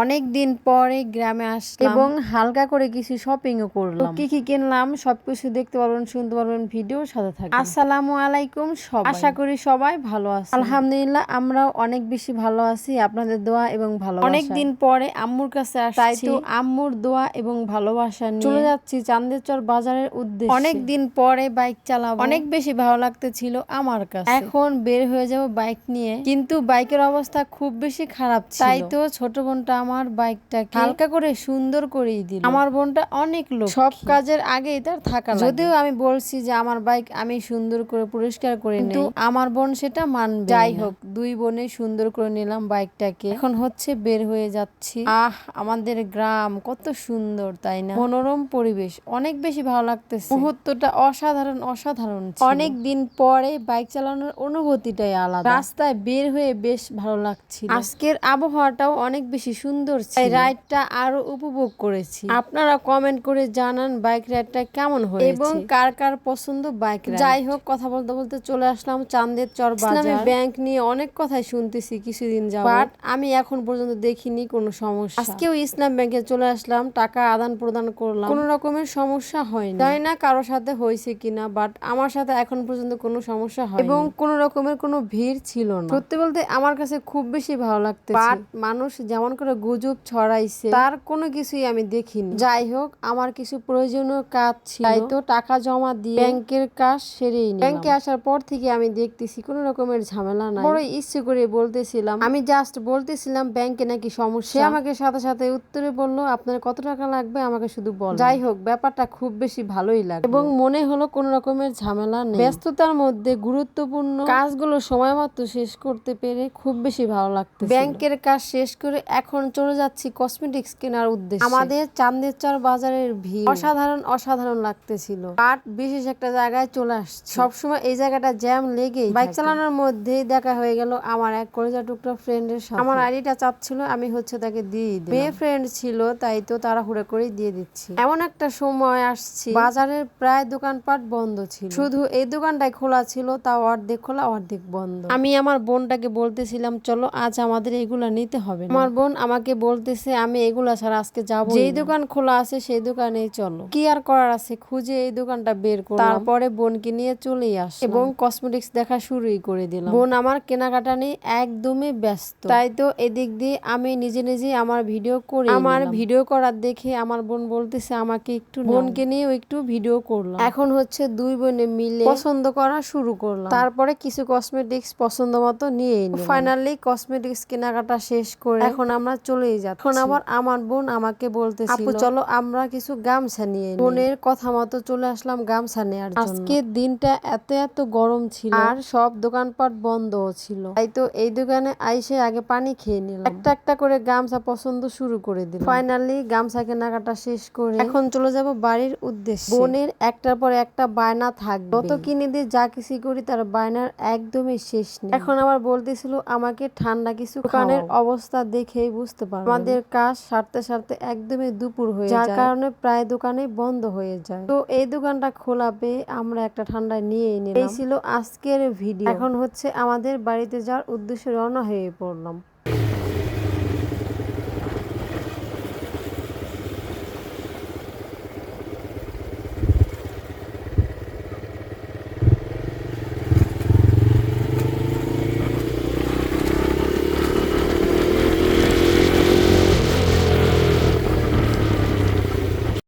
অনেক দিন পরে গ্রামে আসলাম এবং হালকা করে কিছু শপিংও করলাম। কি কি কিনলাম সবকিছু দেখতে পারবেন, শুনতে পারবেন, ভিডিওর সাথে থাকবেন। আসসালামু আলাইকুম সবাই, আশা করি সবাই ভালো আছে। আলহামদুলিল্লাহ আমরাও অনেক বেশি ভালো আছি, আপনাদের দোয়া এবং ভালোবাসা। অনেক দিন পরে আম্মুর কাছে আসছি, তাই তো আম্মুর দোয়া এবং ভালোবাসা নিয়ে চলে যাচ্ছি চান্দেরচর বাজারের উদ্দেশ্যে। অনেক দিন পরে বাইক চালাবো, অনেক বেশি ভালো লাগতেছিল আমার কাছে। এখন বের হয়ে যাব বাইক নিয়ে, কিন্তু বাইকের অবস্থা খুব বেশি খারাপ ছিল, তাই তো ছোট বোনটা আমার বাইকটাকে হালকা করে সুন্দর করেই দিল। আমার বোনটা অনেক লোক, সব কাজের আগেই তার থাকা লাগে। যদিও আমি বলছি যে আমার বাইক আমি সুন্দর করে পরিষ্কার করে নেই, কিন্তু আমার বোন সেটা মানবে। যাই হোক, দুই বোনে সুন্দর করে নিলাম বাইকটাকে। এখন হচ্ছে বের হয়ে যাচ্ছি। আমাদের গ্রাম কত সুন্দর তাই না, মনোরম পরিবেশ, অনেক বেশি ভালো লাগতেছে। মুহূর্তটা অসাধারণ অসাধারণ ছিল। অনেক দিন পরে বাইক চালানোর অনুভূতিটাই আলাদা। রাস্তায় বের হয়ে বেশ ভালো লাগছিল। আজকের আবহাওয়াটাও অনেক বেশি সুন্দর ছিল, রাইডটা আরো উপভোগ করেছি। আপনারা কমেন্ট করে জানান বাইক রাইডটা কেমন হয়েছে এবং কার কার পছন্দ বাইক রাইড। যাই হোক, কথা বলতে বলতে চলে আসলাম চান্দেরচর বাজার। ব্যাংক নিয়ে অনেক কথাই শুনতেছি কিছুদিন যাবত, বাট আমি এখন পর্যন্ত দেখিনি কোনো সমস্যা। আজকেও ইসলাম ব্যাংকে চলে আসলাম, টাকা আদান প্রদান করলাম, কোনো রকমের সমস্যা হয়নি। জানি না কারোর সাথে হয়েছে কিনা, বাট আমার সাথে এখন পর্যন্ত কোনো সমস্যা হয়নি এবং কোনো রকমের কোনো ভিড় ছিল না। সত্যি বলতে আমার কাছে খুব বেশি ভালো লাগতেছে। বাট মানুষ যেমন করে গুজব ছড়াইছে তার কোনো কিছুই আমি দেখিনি। যাই হোক, আমার কিছু প্রয়োজনীয় কাজ ছিল, তাই তো টাকা জমা দিয়ে ব্যাংকের কাজ সেরেই নিলাম। ব্যাংকে আসার পর থেকে আমি দেখতেছি কোনো রকমের ঝামেলা নাই। বড় ইচ্ছে করে বলতেছিলাম, আমি জাস্ট বলতেছিলাম ব্যাংকে নাকি সমস্যা, সে আমাকে সাথে সাথে উত্তরে বললো আপনার কত টাকা লাগবে আমাকে শুধু বল। যাই হোক, ব্যাপারটা খুব বেশি ভালোই লাগে এবং মনে হলো কোনো রকমের ঝামেলা নেই। ব্যস্ততার মধ্যে গুরুত্বপূর্ণ কাজগুলো সময় মতো শেষ করতে পেরে খুব বেশি ভালো লাগতো। ব্যাংকের কাজ শেষ করে এখন চলে যাচ্ছি কসমেটিক্স কেনার উদ্দেশ্যে। আমাদের চান্দেরচর বাজারের ভিড় অসাধারণ অসাধারণ লাগতেছিল, বাট বিশেষ একটা জায়গায় চলে আসছে। সবসময় এই জায়গাটা জ্যাম লেগেই। বাইক চালানোর মধ্যেই দেখা হয়ে গেল আমার এক কলেজা টুকরা ফ্রেন্ডের সাথে। আমার আইডিটা চাচ্ছিল, আমি হচ্ছে তাকে দিয়ে দিই। মেয়ে ফ্রেন্ড ছিল, তাই তো তাড়াহুড়া করে দিয়ে দিচ্ছি। এমন একটা সময় আসছি বাজারের প্রায় দোকানপাট বন্ধ ছিল, শুধু এই দোকানটাই খোলা ছিল, তাও অর্ধেক খোলা অর্ধেক বন্ধ। আমি আমার বোনটাকে বলতেছিলাম চলো আজ আমাদের এগুলা নিতে হবে না। আমার বোন আমাকে বলতেছে আমি এগুলা ছাড়া আজকে যাবো, যেই দোকান খোলা আছে সেই দোকানেই চলো। কি আর করার আছে, খুঁজে এই দোকানটা বের করলাম, তারপরে বোনকে নিয়ে চলেই আসলাম এবং কসমেটিক্স দেখা শুরুই করে দিলাম। বোন আমার কেনাকাটা নিয়ে একদমই ব্যস্ত, তাই তো এদিক দিয়ে আমি নিজে নিজে আমার ভিডিও করি। আমার ভিডিও করার দেখে আমার বোন বলতেছে আমাকে একটু, বোনকে নিয়েও একটু ভিডিও করলাম। এখন হচ্ছে দুই বোনে মিলে পছন্দ করা শুরু করলাম, তারপরে কিছু কসমেটিক্স পছন্দ মতো নিয়ে ফাইনালি কসমেটিক্স কেনাকাটা শেষ করে এখন আমরা চলেই যাচ্ছি। এখন আবার আমার বোন আমাকে বলতেছিল আপু চলো আমরা কিছু গামছা নিয়ে নিই। বোনের কথা মতো চলে আসলাম গামছা নেওয়ার জন্য। আজকের দিনটা এত এত গরম ছিল আর সব দোকানপাট বন্ধও ছিল, তাই তো এই দোকানে আইসে আগে পানি খেয়ে নিলাম, একটা একটা করে গামছা পছন্দ শুরু করে দিলাম। ফাইনালি গামছা কেনাকাটা শেষ করে এখন চলে যাব বাড়ির উদ্দেশ্যে। বোনের একটার পর একটা বায়না থাকবে, যত কিনে দিয়ে যা কিছু করি তার বায়নার একদমই শেষ নেই। এখন আবার বলতেছিল আমাকে ঠান্ডা কিছু দোকানের অবস্থা দেখেই বুঝতে পারবেন আমাদের কাজ সারতে সারতে একদমই দুপুর হয়ে যায়, যার কারণে প্রায় দোকানে বন্ধ হয়ে যায়। তো এই দোকানটা খোলা পেয়ে আমরা একটা ঠান্ডা নিয়েই নিলাম। এই ছিল আজকের ভিডিও। এখন হচ্ছে আমাদের বাড়িতে যাওয়ার উদ্দেশ্যে রওনা হয়ে পড়লাম।